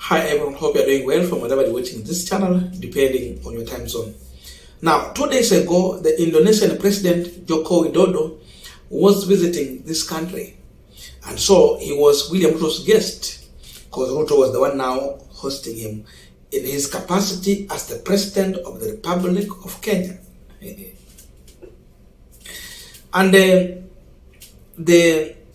Hi everyone, hope you're doing well from wherever you're watching this channel, depending on your time zone. Now, 2 days ago, the Indonesian President Joko Widodo was visiting this country. And so he was William Ruto's guest, because Ruto was the one now hosting him in his capacity as the President of the Republic of Kenya. And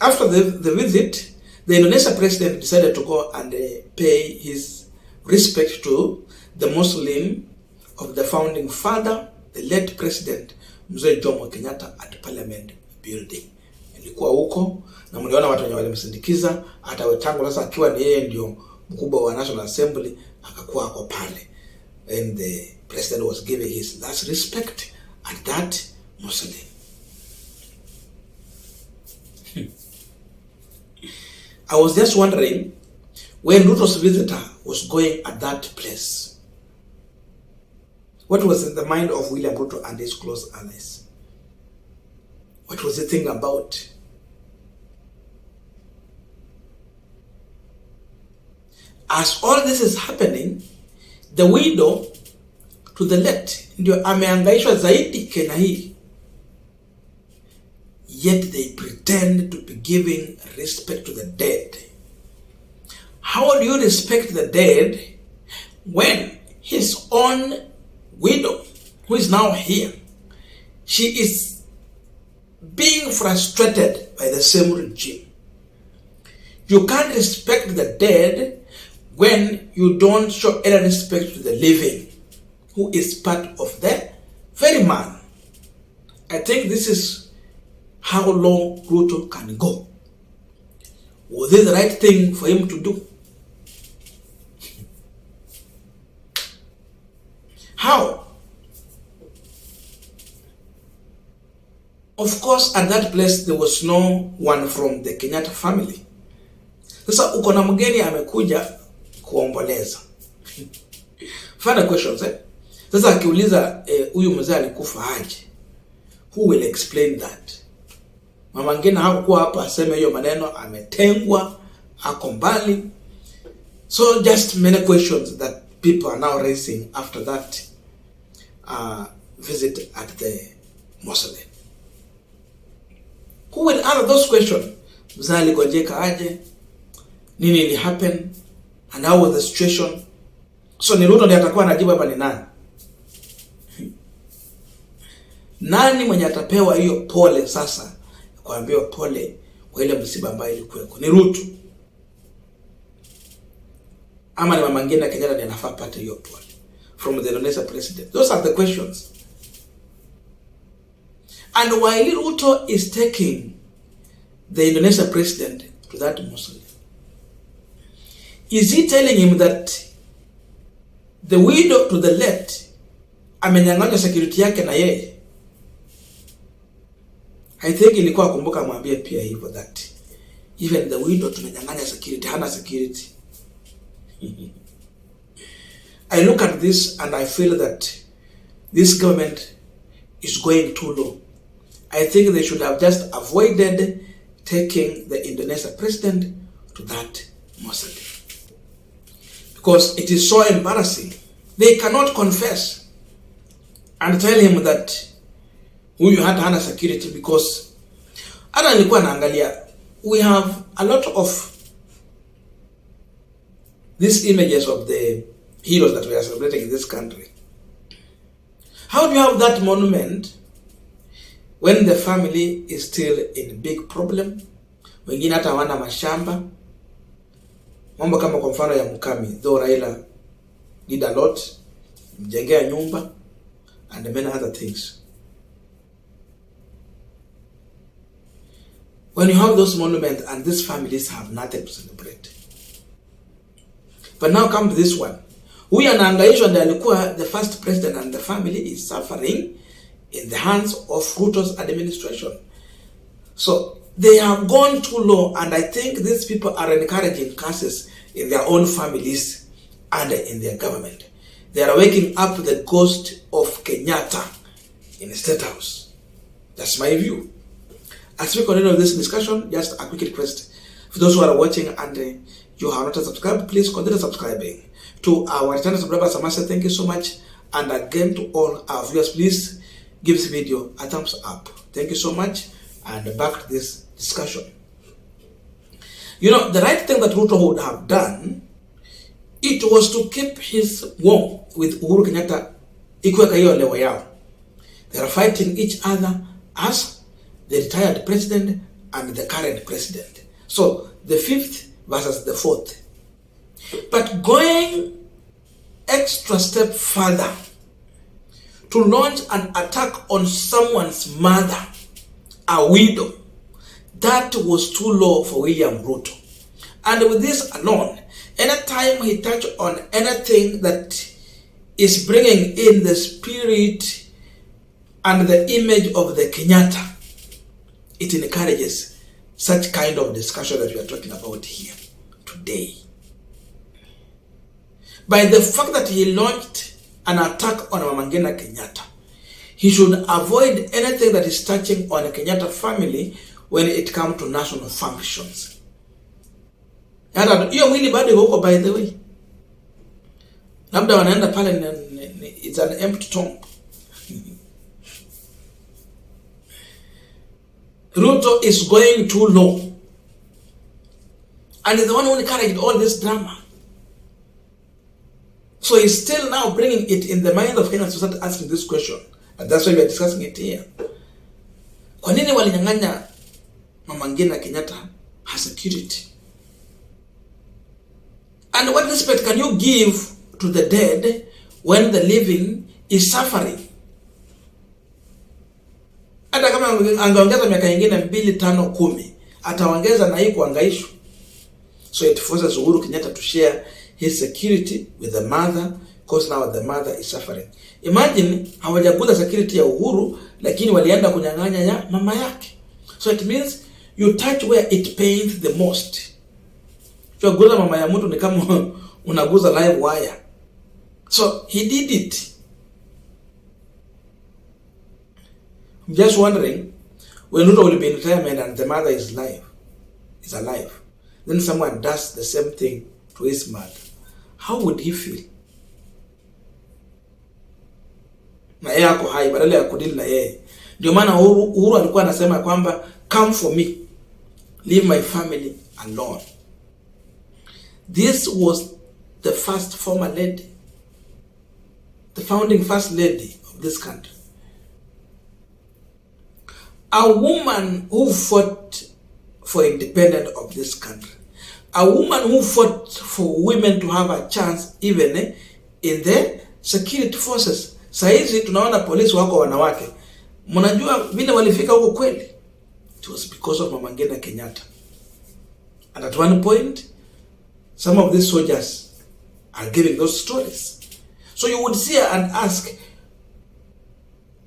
after the visit, the Indonesian president decided to go and pay his respect to the Muslim of the founding father, the late President Mzee Jomo Kenyatta at Parliament building. Alikuwa huko na mliona watu wenye walimsindikiza, hata wetangu sasa akiwa ni yeye ndio mkubwa wa National Assembly akakuwa hapo pale. And the president was giving his last respect at that Muslim. I was just wondering, when Ruto's visitor was going at that place, what was in the mind of William Ruto and his close allies? What was he thinking about? As all this is happening, the widow to the left ndio ameangaishwa zaidi Kenya hii. Yet they pretend to be giving respect to the dead. How do you respect the dead when his own widow, who is now here, she is being frustrated by the same regime? You can't respect the dead when you don't show any respect to the living, who is part of the very man. I think this is how long Ruto can go. Was it the right thing for him to do? How? Of course, at that place there was no one from the Kenyatta family. Sasa uko na mgeni amekuja kuomboleza. Further questions, eh? Sasa akiuliza huyu mzee alikufa aje? Who will explain that? Mama ngine hakuwa hapa aseme hiyo maneno, ametengwa, hako mbali. So just many questions that people are now raising after that visit at the mausoleum. Who will answer those questions? Mzee aligojeka aje? Nini ili happen? And how was the situation? So ni Ruto ndiye atakuwa anajibu hapa ni nani? Nani mwenye atapewa hiyo pole sasa? Kuambiwa pole kwa ile msiba ambayo ilikuwa. Ni Ruto ama ni mama ngine Kenyatta ndiye anafaa pate hiyo pole from the Indonesian president? Those are the questions. And while Ruto is taking the Indonesian president to that mausoleum, is he telling him that the widow to the left amenyang'anya security yake na yeye? I think ilikuwa kumbuka mwambie pia hivyo that even the widow tumenyang'anya security, hana security. I look at this and I feel that this government is going too low. I think they should have just avoided taking the Indonesian president to that mausoleum, because it is so embarrassing. They cannot confess and tell him that huyu hana security, because hata nilikuwa naangalia, we have a lot of these images of the heroes that we are celebrating in this country. How do you have that monument when the family is still in big problem? Wengine hata hawana mashamba. Mambo kama kwa mfano ya Mukami, though Raila did a lot, mjengea nyumba and many other things. When you have those monuments and these families have nothing to celebrate. But now come to this one. Huyu anaangaishwa ndiye alikuwa the first president, and the family is suffering in the hands of Ruto's administration. So they have gone too low, and I think these people are encouraging curses in their own families and in their government. They are waking up the ghost of Kenyatta in the Statehouse. That's my view. As we continue this discussion, just a quick request for those who are watching and you have not subscribed, please consider subscribing. To our returning subscribers, I must say thank you so much. And again, to all our viewers, please give this video a thumbs up. Thank you so much. And back to this discussion. You know, the right thing that Ruto would have done, it was to keep his war with Uhuru Kenyatta ikiweka hiyo level yao. They are fighting each other as the retired president and the current president. So the fifth versus the fourth. But going extra step further to launch an attack on someone's mother, a widow, that was too low for William Ruto. And with this alone, anytime he touch on anything that is bringing in the spirit and the image of the Kenyatta, it encourages such kind of discussion that we are talking about here today. By the fact that he launched an attack on Mama Ngina Kenyatta, he should avoid anything that is touching on the Kenyatta family when it comes to national functions. Hiyo mwili bado huko, by the way. Labda wanaenda pale, it's an empty tomb. Ruto is going too low. And he's the one who encouraged all this drama. So he's still now bringing it in the mind of Kenyans to start asking this question. And that's why we are discussing it here. Kwa nini walinyang'anya Mama Ngina Kenyatta her security? And what respect can you give to the dead when the living is suffering? Hata kama angeongeza miaka ingine 2, 5, 10, ataongeza na hii kuangaishwa. So it forces Uhuru Kenyatta to share his security with the mother, because now the mother is suffering. Imagine hawajaguza security ya Uhuru, lakini walienda kunyang'anya ya mama yake. So it means you touch where it pains the most. Guza mama ya mtu ni kama unaguza live wire. So he did it. I'm just wondering, when Ruto will be in retirement and the mother is alive, then someone does the same thing to his mother, how would he feel? Na yeye ako hai, badala ya kudili na yeye. Ndio maana Uhuru alikuwa anasema kwamba come for me, leave my family alone. This was the first former lady, the founding first lady of this country. A woman who fought for independence of this country. A woman who fought for women to have a chance even in the security forces. Saizi tunaona polisi wako wanawake. Mnajua vile walifika huko kweli? It was because of Mama Ngina Kenyatta. And at one point, some of these soldiers are giving those stories. So you would see and ask,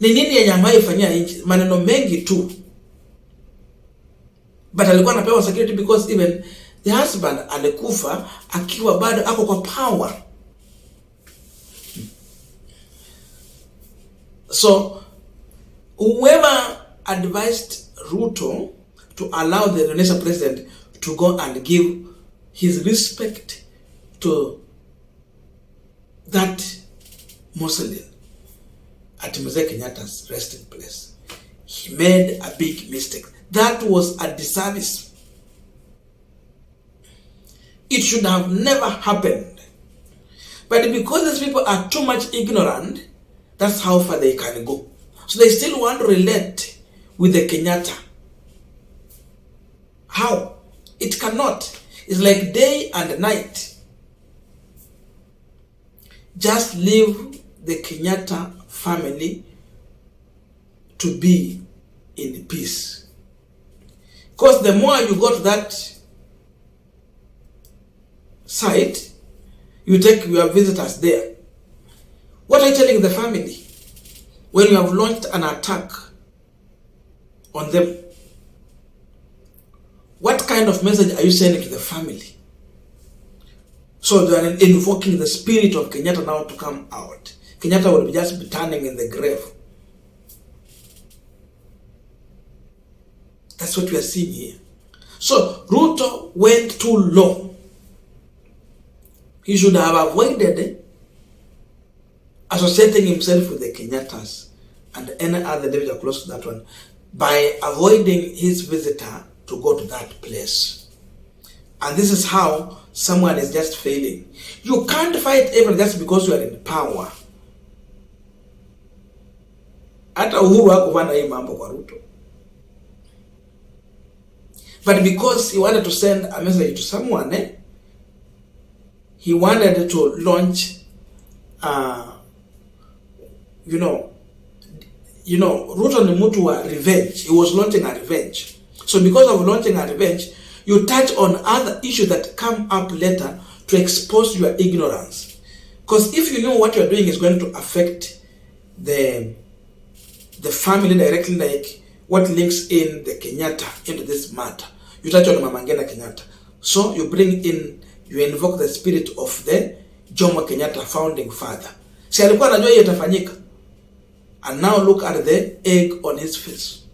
ni nini yenye ambayo ifanyia nchi? Maneno mengi tu. But alikuwa anapewa security because even the husband alikufa akiwa bado ako kwa power. So whoever advised Ruto to allow the Resignation president to go and give his respect to that Muslim at Mzee Kenyatta's resting place, he made a big mistake. That was a disservice. It should have never happened. But because these people are too much ignorant, that's how far they can go. So they still want to relate with the Kenyatta. How? It cannot. It's like day and night. Just leave the Kenyatta family to be in peace. Because the more you go to that site, you take your visitors there. What are you telling the family when you have launched an attack on them? What kind of message are you sending to the family? So they are invoking the spirit of Kenyatta now to come out. Kenyatta will just be turning in the grave. That's what we are seeing here. So Ruto went too low. He should have avoided associating himself with the Kenyattas and any other individual close to that one by avoiding his visitor to go to that place. And this is how someone is just failing. You can't fight evil just because you are in power. Hata Uhuru hakufanya hii mambo kwa Ruto. But because he wanted to send a message to someone, he wanted to launch, Ruto ni mtu wa revenge. He was launching a revenge. So because of launching a revenge, you touch on other issues that come up later to expose your ignorance. Because if you know what you're doing is going to affect the family directly, like what links in the Kenyatta into this matter, you touch on Mama Ngina Kenyatta. So you invoke the spirit of the Jomo Kenyatta founding father. Si alikuwa anajua hiyo itafanyika. And now look at the egg on his face.